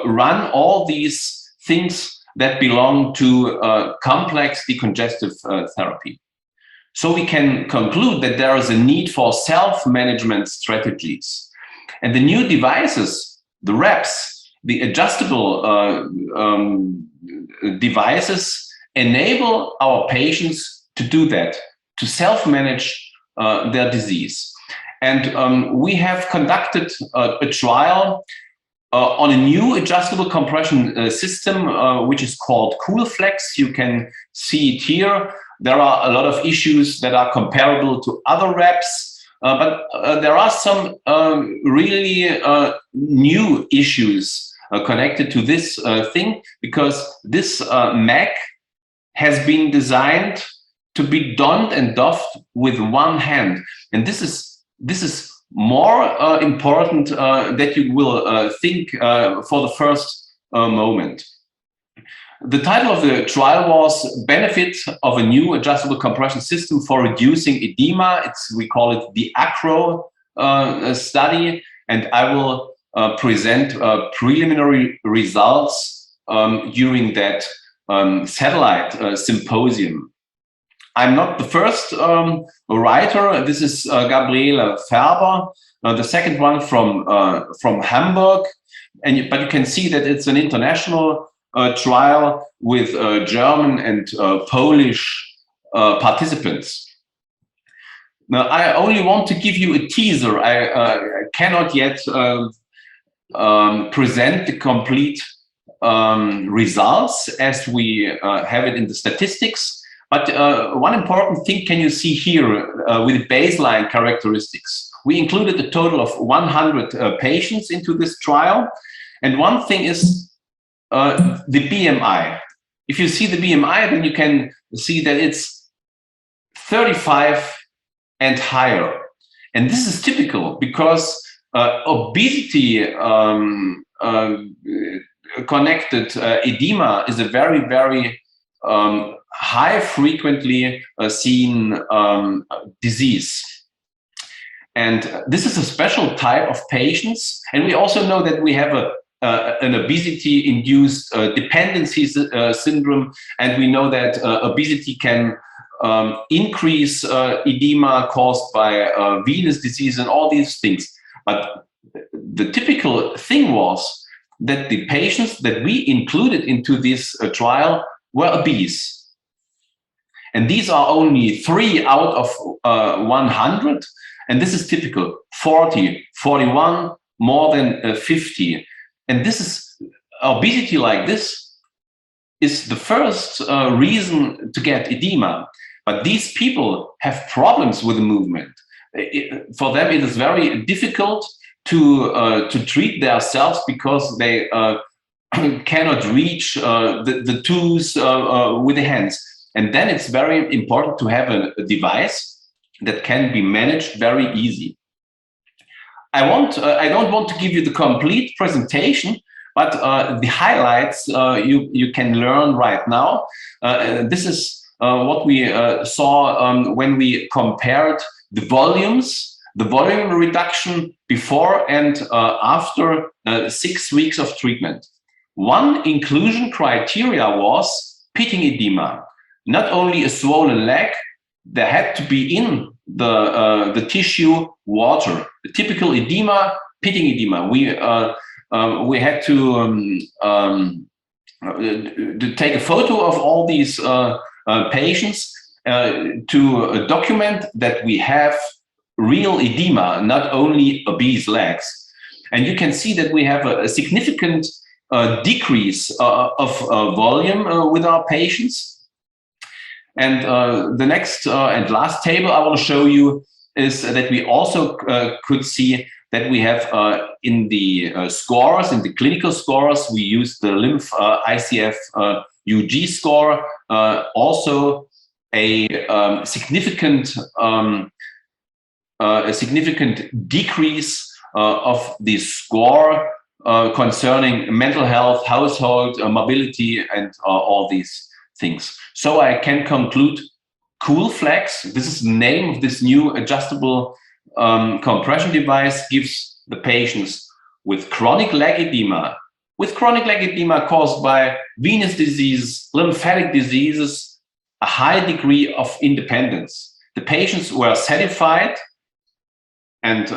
run all these things that belong to complex decongestive therapy. So we can conclude that there is a need for self-management strategies. And the new devices, the reps, the adjustable devices enable our patients to do that, to self-manage their disease. And we have conducted a trial on a new adjustable compression system, which is called CoolFlex. You can see it here. There are a lot of issues that are comparable to other reps, but there are some really new issues connected to this thing, because this Mac has been designed to be donned and doffed with one hand. And this is more important that you will think for the first moment. The title of the trial was Benefit of a New Adjustable Compression System for Reducing Edema. We call it the ACRO study, and I will present preliminary results during that satellite symposium. I'm not the first writer. This is Gabriele Färber, the second one from Hamburg. But you can see that it's an international trial with German and Polish participants. Now, I only want to give you a teaser. I cannot yet present the complete results as we have it in the statistics. But one important thing can you see here with baseline characteristics. We included a total of 100 patients into this trial. And one thing is the BMI. If you see the BMI, then you can see that it's 35 and higher. And this is typical because obesity connected edema is a very, very high frequently seen disease. And this is a special type of patients. And we also know that we have an obesity-induced dependency syndrome. And we know that obesity can increase edema caused by venous disease and all these things. But the typical thing was that the patients that we included into this trial were obese. And these are only 3 out of 100. And this is typical, 40, 41, more than 50. And this is obesity like this is the first reason to get edema. But these people have problems with the movement. For them, it is very difficult to treat themselves because they cannot reach the tools with the hands. And then it's very important to have a device that can be managed very easy. I don't want to give you the complete presentation, but the highlights you can learn right now. This is what we saw when we compared the volume reduction before and after 6 weeks of treatment. One inclusion criteria was pitting edema. Not only a swollen leg, there had to be in the tissue water. The typical edema, pitting edema. We had to take a photo of all these patients to document that we have real edema, not only obese legs. And you can see that we have a significant decrease of volume with our patients. And the next and last table I will show you is that we also could see that we have in the scores, in the clinical scores. We use the lymph ICF UG score, also a significant decrease of the score concerning mental health, household mobility, and all these things. So I can conclude Cool Flex, this is the name of this new adjustable compression device, gives the patients with chronic leg edema caused by venous disease, lymphatic diseases, a high degree of independence. The patients were satisfied, and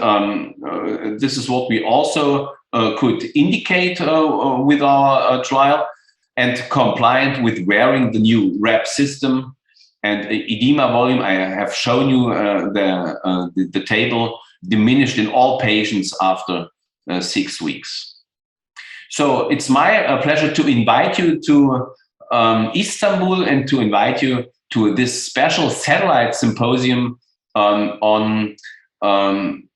this is what we also could indicate with our trial, and compliant with wearing the new RAP system. And edema volume, I have shown you the table, diminished in all patients after 6 weeks. So it's my pleasure to invite you to Istanbul and to invite you to this special satellite symposium on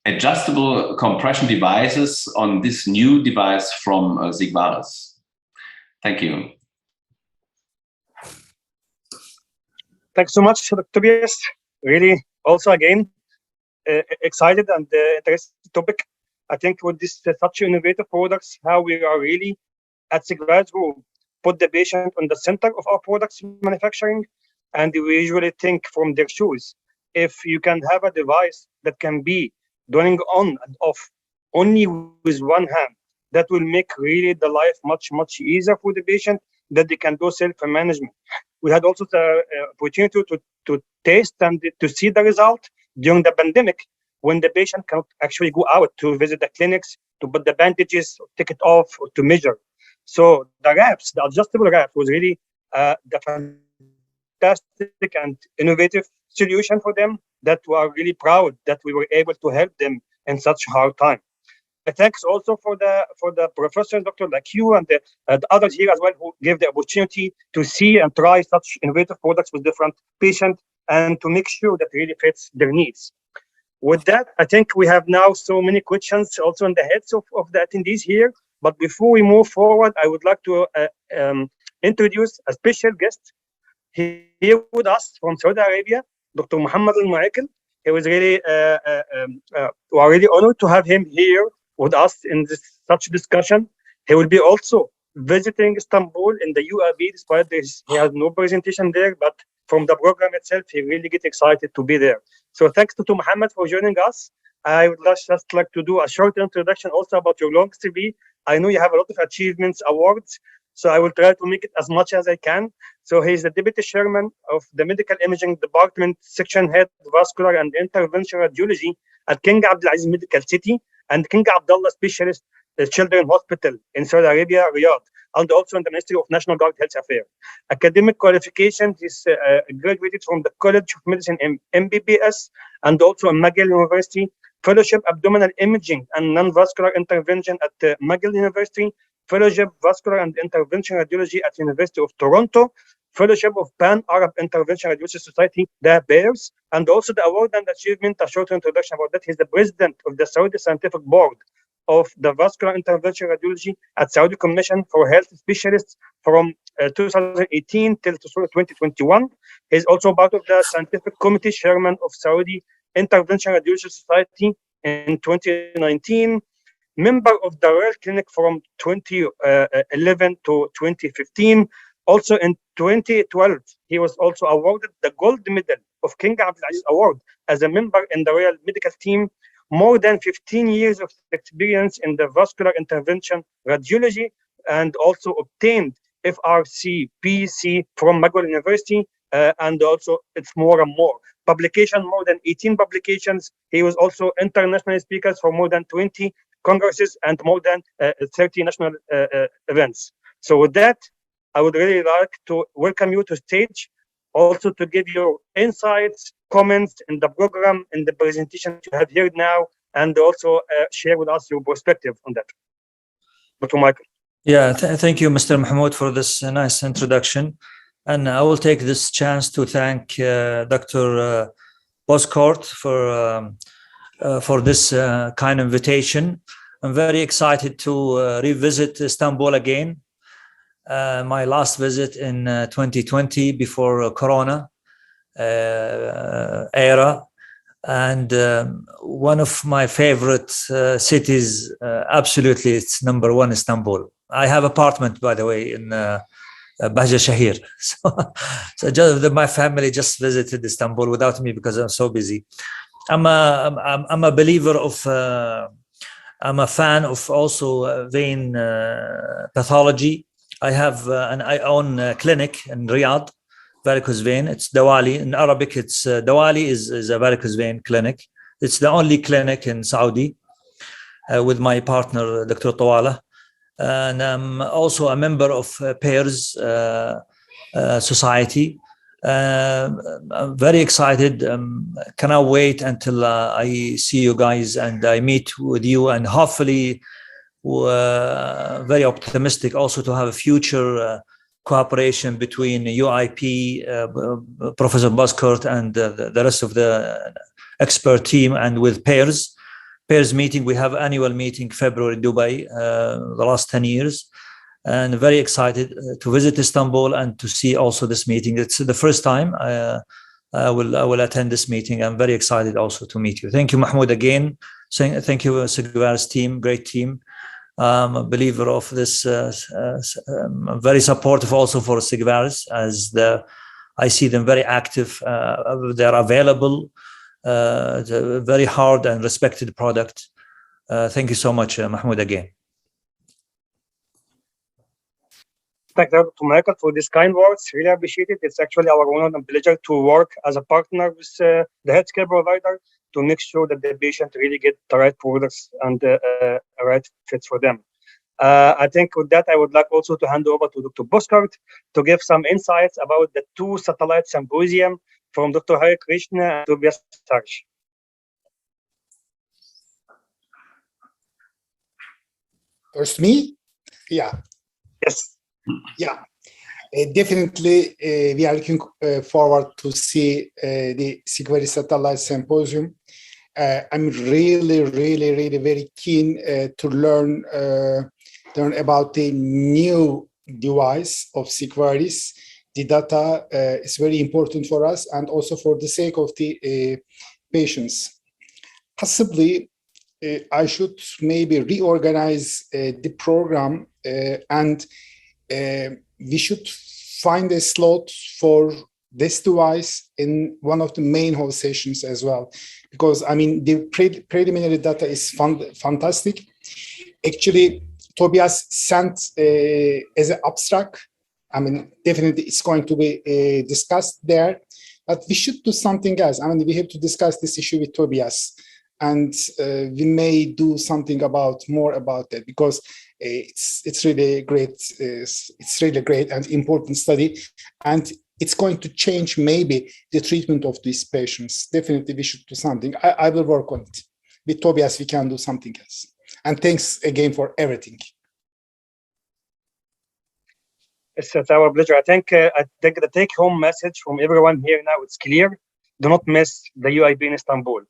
adjustable compression devices, on this new device from Sigvaris. Thank you. Thanks so much, Dr. Tobias. Really, also again, excited and interesting topic. I think with this such innovative products, how we are really at Sigvaris Group put the patient on the center of our products manufacturing, and we usually think from their shoes. If you can have a device that can be turning on and off only with one hand, that will make really the life much easier for the patient, that they can do self-management. We had also the opportunity to taste and to see the result during the pandemic, when the patient cannot actually go out to visit the clinics, to put the bandages, take it off, or to measure. So the wraps, the adjustable wrap, was really the fantastic and innovative solution for them, that we are really proud that we were able to help them in such hard time. Thanks also for the professors, Dr. like you, and the others here as well, who gave the opportunity to see and try such innovative products with different patients, and to make sure that really fits their needs. With that, I think we have now so many questions also in the heads of the attendees here. But before we move forward, I would like to introduce a special guest here with us from Saudi Arabia, Dr. Mohammed Al-Moaiqel. He was really, we are really honored to have him here with us in such discussion. He will be also visiting Istanbul in the UIP, despite this, he has no presentation there, but from the program itself, he really gets excited to be there. So thanks to Mohammed for joining us. I would just like to do a short introduction also about your long CV. I know you have a lot of achievements, awards, so I will try to make it as much as I can. So he's the Deputy Chairman of the Medical Imaging Department, Section Head, Vascular and Interventional Radiology at King Abdulaziz Medical City, and King Abdullah Specialist Children's Hospital in Saudi Arabia, Riyadh, and also in the Ministry of National Guard Health Affairs. Academic qualifications is graduated from the College of Medicine in MBBS, and also in McGill University. Fellowship Abdominal Imaging and Non-Vascular Intervention at McGill University. Fellowship Vascular and Interventional Radiology at University of Toronto. Fellowship of Pan-Arab Interventional Radiology Society, the BARS, and also the award and achievement, a short introduction about that. He's the president of the Saudi Scientific Board of the Vascular Interventional Radiology at Saudi Commission for Health Specialists from 2018 till 2021. He's also part of the Scientific Committee Chairman of Saudi Interventional Radiology Society in 2019. Member of the Royal Clinic from 2011 to 2015. Also in 2012, he was also awarded the Gold Medal of King Abdulaziz Award as a member in the Royal Medical Team. More than 15 years of experience in the vascular intervention radiology, and also obtained FRC PC from McGill University, and also it's more and more. Publication, more than 18 publications. He was also international speakers for more than 20 congresses and more than 30 national events. So with that, I would really like to welcome you to stage, also to give your insights, comments in the program, in the presentation you have here now, and also share with us your perspective on that. Dr. Michael. Yeah, thank you, Mr. Mahmoud, for this nice introduction. And I will take this chance to thank Dr. Bozkurt for for this kind invitation. I'm very excited to revisit Istanbul again. My last visit in 2020 before Corona era. And one of my favorite cities, absolutely, it's number one, Istanbul. I have apartment, by the way, in Bahja Shahir. So just my family just visited Istanbul without me because I'm so busy. I'm a believer of, I'm a fan of also vein pathology. I own a clinic in Riyadh, varicose vein. It's Dawali. In Arabic, it's Dawali is a varicose vein clinic. It's the only clinic in Saudi with my partner, Dr. Tawala. And I'm also a member of Pairs Society. I'm very excited. Cannot wait until I see you guys and I meet with you, and hopefully very optimistic also to have a future cooperation between UIP, Professor Bozkurt, and the rest of the expert team, and with Pairs meeting. We have annual meeting February Dubai, the last 10 years, and very excited to visit Istanbul and to see also this meeting. It's the first time I will attend this meeting. I'm very excited also to meet you. Thank you, Mahmoud, again. Thank you, Sigvar's team, great team. I'm a believer of this, very supportive also for Sigvars, as I see them very active. They're available, very hard and respected product. Thank you so much, Mahmoud, again. Thank you, Dr. Moaiqel, for these kind words. Really appreciate it. It's actually our honor and pleasure to work as a partner with the healthcare provider to make sure that the patient really get the right products and the right fits for them. I think with that, I would like also to hand over to Dr. Bozkurt to give some insights about the 2 satellite symposium from Dr. Harikrishna and Tobias Hirsch. First me? Yeah. Yes. Yeah. Definitely, we are looking forward to see the Sigvari Satellite Symposium. I'm really very keen to learn about the new device of Sigvaris. The data is very important for us, and also for the sake of the patients. Possibly, I should maybe reorganize the program, and we should find a slot for this device in one of the main hall sessions as well, because I mean the preliminary data is fantastic. Actually, Tobias sent as an abstract. I mean, definitely it's going to be discussed there, but we should do something else. I mean, we have to discuss this issue with Tobias, and we may do something more about that, because it's really great. It's really great and important study, and it's going to change maybe the treatment of these patients. Definitely, we should do something. I will work on it. With Tobias, we can do something else. And thanks again for everything. It's our pleasure. I think the take-home message from everyone here now, it's clear. Do not miss the UIP in Istanbul.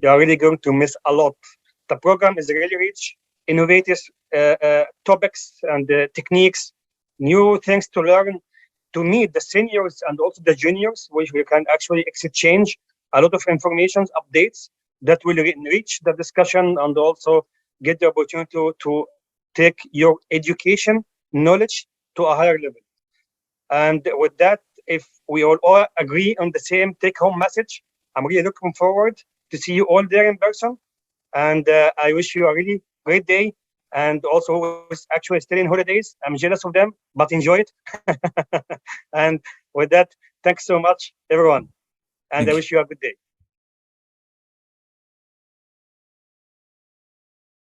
You are really going to miss a lot. The program is really rich, innovative topics and techniques, new things to learn, to meet the seniors and also the juniors, which we can actually exchange a lot of information, updates that will enrich the discussion, and also get the opportunity to take your education knowledge to a higher level. And with that, if we all agree on the same take-home message, I'm really looking forward to see you all there in person. And I wish you a really great day. And also, who is actually still in holidays, I'm jealous of them, but enjoy it. And with that, thanks so much, everyone. And I wish you a good day.